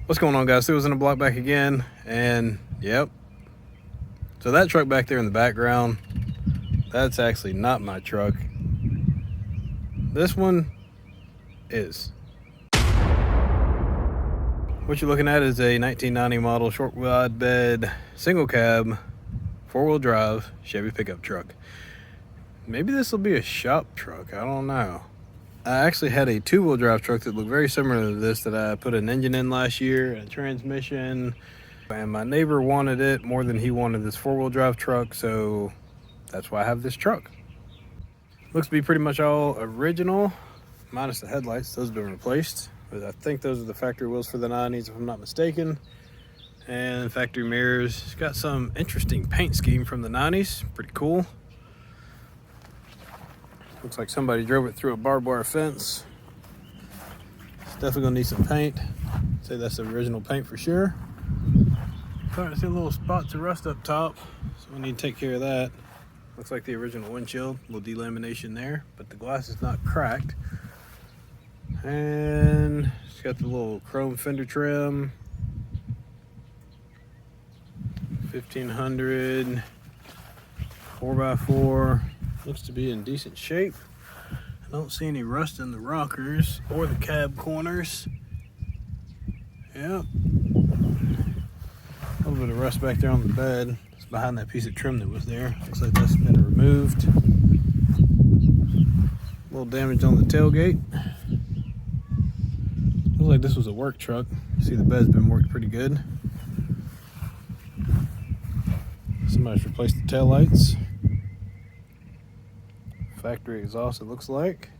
What's going on, guys? It was in the block back again, and yep. So that truck back there in the background, that's actually not my truck. This one is. What you're looking at is a 1990 model short wide bed, single cab, four-wheel drive Chevy pickup truck. Maybe this will be a shop truck, I don't know. I actually had a two-wheel drive truck that looked very similar to this that I put an engine in last year, a transmission, and my neighbor wanted it more than he wanted this four-wheel drive truck, so that's why I have this truck. Looks to be pretty much all original, minus the headlights. Those have been replaced, but I think those are the factory wheels for the 90s if I'm not mistaken. And factory mirrors. It's got some interesting paint scheme from the 90s, pretty cool. Looks like somebody drove it through a barbed wire fence. It's definitely gonna need some paint. I'd say that's the original paint for sure. Starting to see little spots of rust up top, so we need to take care of that. Looks like the original windshield, a little delamination there, but the glass is not cracked. And it's got the little chrome fender trim. 1500 4x4. Looks to be in decent shape. I don't see any rust in the rockers or the cab corners. Yep. A little bit of rust back there on the bed. It's behind that piece of trim that was there. Looks like that's been removed. A little damage on the tailgate. Looks like this was a work truck. See, the bed's been worked pretty good. Somebody's replaced the taillights. Factory exhaust, it looks like.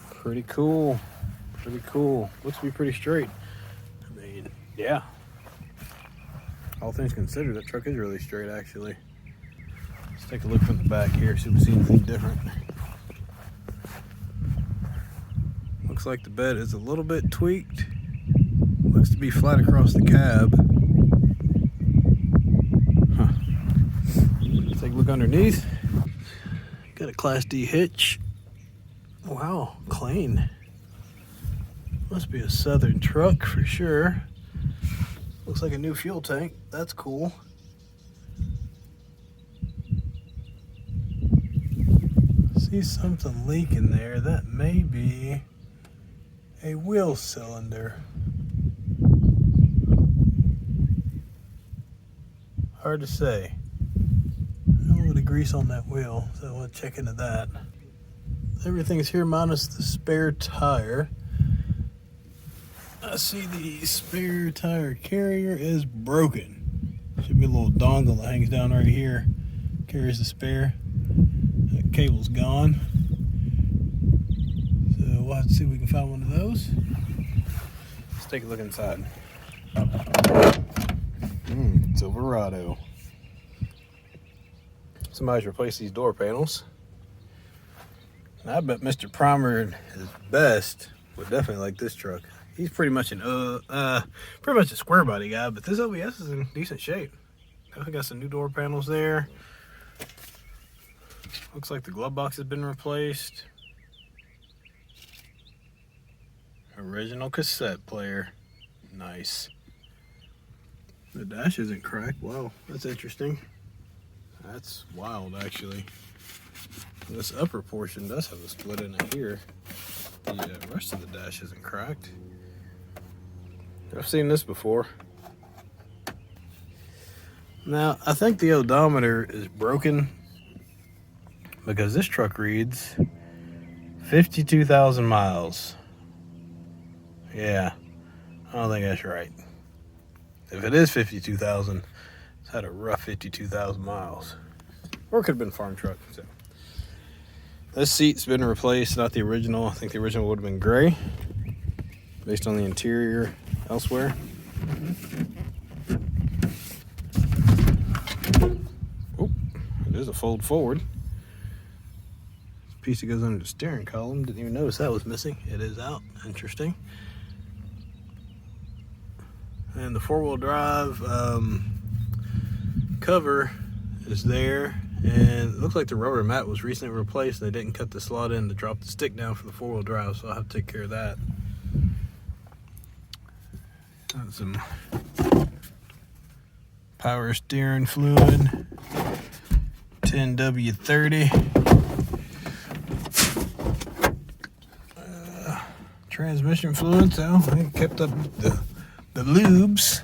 Pretty cool. Pretty cool. Looks to be pretty straight. I mean, yeah. All things considered, that truck is really straight, actually. Let's take a look from the back here, see if we see anything different. Looks like the bed is a little bit tweaked. Looks to be flat across the cab. Let's take a look underneath. Got a Class D hitch. Wow, clean. Must be a Southern truck for sure. Looks like a new fuel tank. That's cool. See something leaking there. That may be a wheel cylinder. Hard to say. A little bit of grease on that wheel, so we'll check into that. Everything's here minus the spare tire. I see the spare tire carrier is broken. Should be a little dongle that hangs down right here. Carries the spare. That cable's gone. So we'll have to see if we can find one of those. Let's take a look inside. Silverado. Somebody's replaced these door panels. And I bet Mr. Primer at his best would definitely like this truck. He's pretty much a square body guy, but this OBS is in decent shape. Definitely got some new door panels there. Looks like the glove box has been replaced. Original cassette player. Nice. The dash isn't cracked. Wow, that's interesting. That's wild, actually. This upper portion does have a split in it here. The rest of the dash isn't cracked. I've seen this before. Now, I think the odometer is broken because this truck reads 52,000 miles. Yeah, I don't think that's right. If it is 52,000, it's had a rough 52,000 miles. Or it could have been a farm truck. So. This seat's been replaced, not the original. I think the original would have been gray, based on the interior elsewhere. Oh, it is a fold forward. This piece that goes under the steering column, didn't even notice that was missing. It is out, interesting. And the four-wheel drive cover is there, and it looks like the rubber mat was recently replaced. They didn't cut the slot in to drop the stick down for the four-wheel drive, so I'll have to take care of that. Got some power steering fluid, 10W30. Transmission fluid, so I kept up the lubes.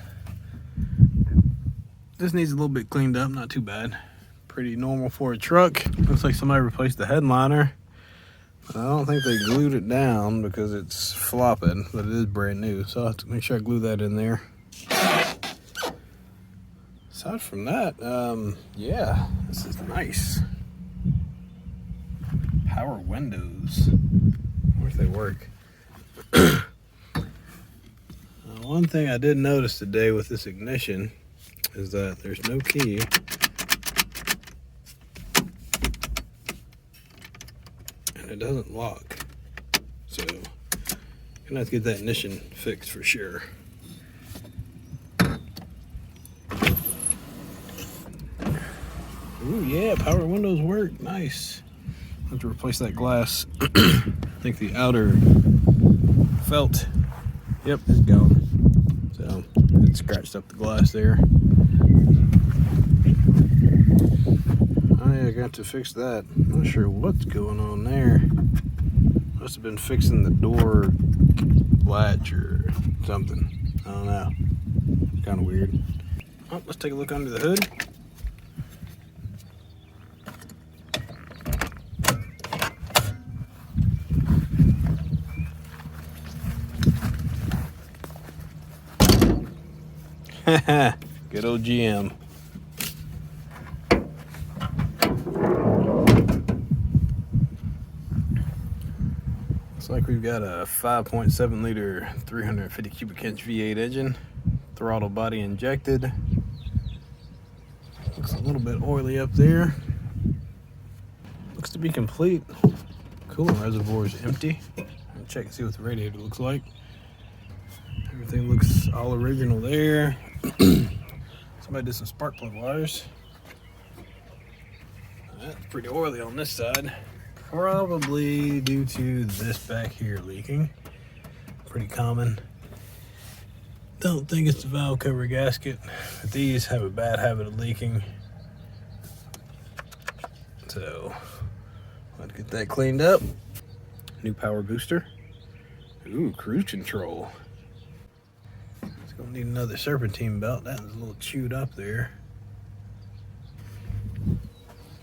This needs a little bit cleaned up, not too bad. Pretty normal for a truck. Looks like somebody replaced the headliner. I don't think they glued it down because it's flopping, but it is brand new, so I'll have to make sure I glue that in there. Aside from that, yeah, this is nice. Power windows. I wonder if they work. One thing I did notice today with this ignition is that there's no key. And it doesn't lock. So I'm gonna have to get that ignition fixed for sure. Ooh, yeah, power windows work. Nice. I have to replace that glass. I think the outer felt, yep, it's gone. So it scratched up the glass there. Oh yeah, I got to fix that. Not sure what's going on there. Must have been fixing the door latch or something. I don't know. Kind of weird. Oh, let's take a look under the hood. Good old GM. Looks like we've got a 5.7 liter 350 cubic inch V8 engine, throttle body injected. Looks a little bit oily up there. Looks to be complete. Coolant reservoir is empty. I'll check and see what the radiator looks like. Everything looks all original there. Somebody did some spark plug wires. That's pretty oily on this side. Probably due to this back here leaking. Pretty common. Don't think it's the valve cover gasket, but these have a bad habit of leaking. So, let's get that cleaned up. New power booster. Ooh, cruise control. Gonna need another serpentine belt. That was a little chewed up there.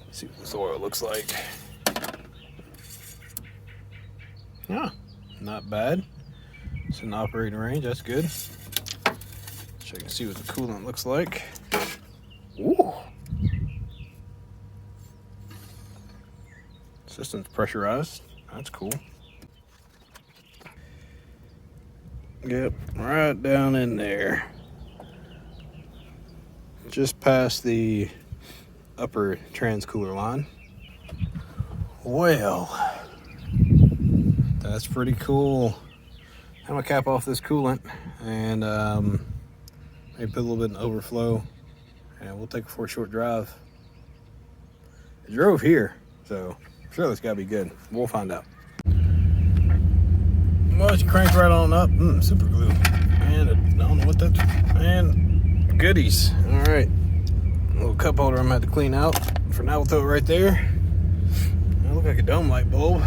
Let's see what this oil looks like. Yeah, not bad. It's in operating range. That's good. Check and see what the coolant looks like. Ooh. System's pressurized. That's cool. Yep, right down in there. Just past the upper transcooler line. Well, that's pretty cool. I'm gonna cap off this coolant and maybe put a little bit in overflow, and we'll take it for a short drive. I drove here, so I'm sure it's gotta be good. We'll find out. Well, it's cranked right on up. Super glue. And I don't know what that's. And goodies. All right. A little cup holder I'm gonna have to clean out. For now, we'll throw it right there. That look like a dome light bulb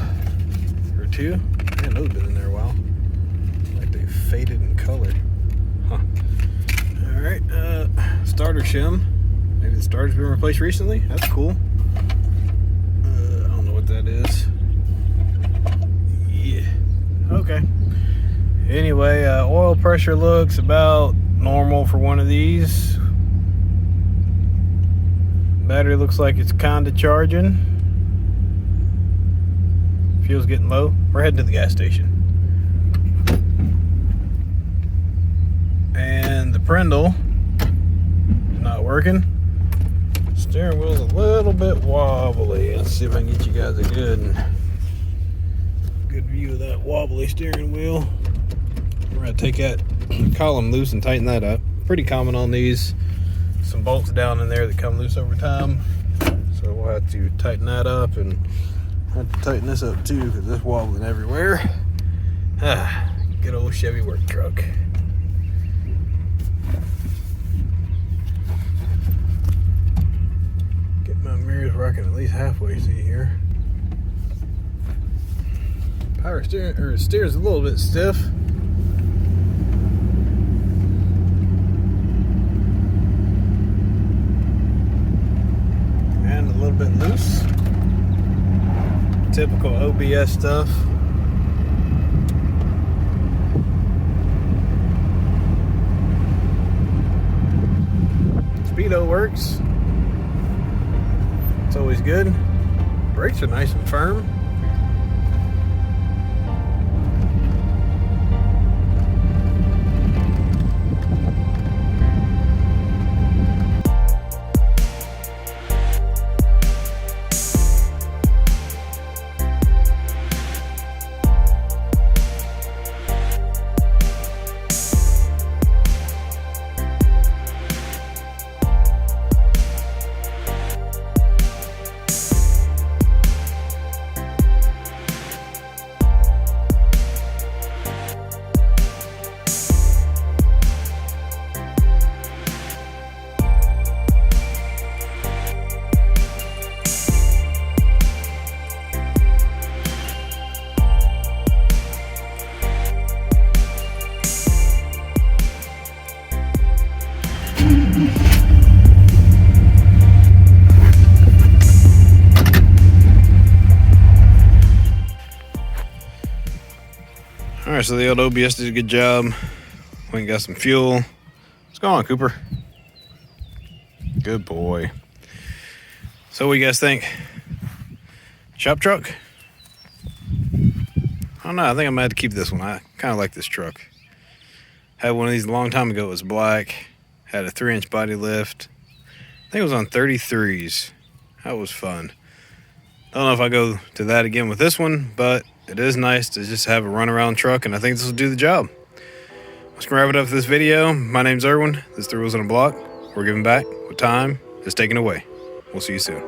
or two. Man, those have been in there a while. Like they faded in color. Huh. All right. Starter shim. Maybe the starter's been replaced recently. That's cool. I don't know what that is. Yeah. Okay. Anyway, oil pressure looks about normal for one of these. Battery looks like it's kind of charging. Fuel's getting low. We're heading to the gas station. And the Prindle is not working. Steering wheel's a little bit wobbly. Let's see if I can get you guys a good view of that wobbly steering wheel. We're gonna take that column loose and tighten that up. Pretty common on these. Some bolts down in there that come loose over time. So we'll have to tighten that up and have to tighten this up too because it's wobbling everywhere. Good old Chevy work truck. least halfway see here. Power steering, or steer's a little bit stiff. And a little bit loose. Typical OBS stuff. Speedo works. It's always good. Brakes are nice and firm. Alright, so the old OBS did a good job. Went and got some fuel. What's going on, Cooper? Good boy. So what do you guys think? Shop truck? I don't know, I think I might have to keep this one. I kind of like this truck. Had one of these a long time ago. It was black. Had a 3-inch body lift. I think it was on 33s. That was fun. Don't know if I go to that again with this one, but it is nice to just have a runaround truck, and I think this will do the job. Let's wrap it up for this video. My name's Erwin. This is 3 Wheels on a Block. We're giving back what time is taken away. We'll see you soon.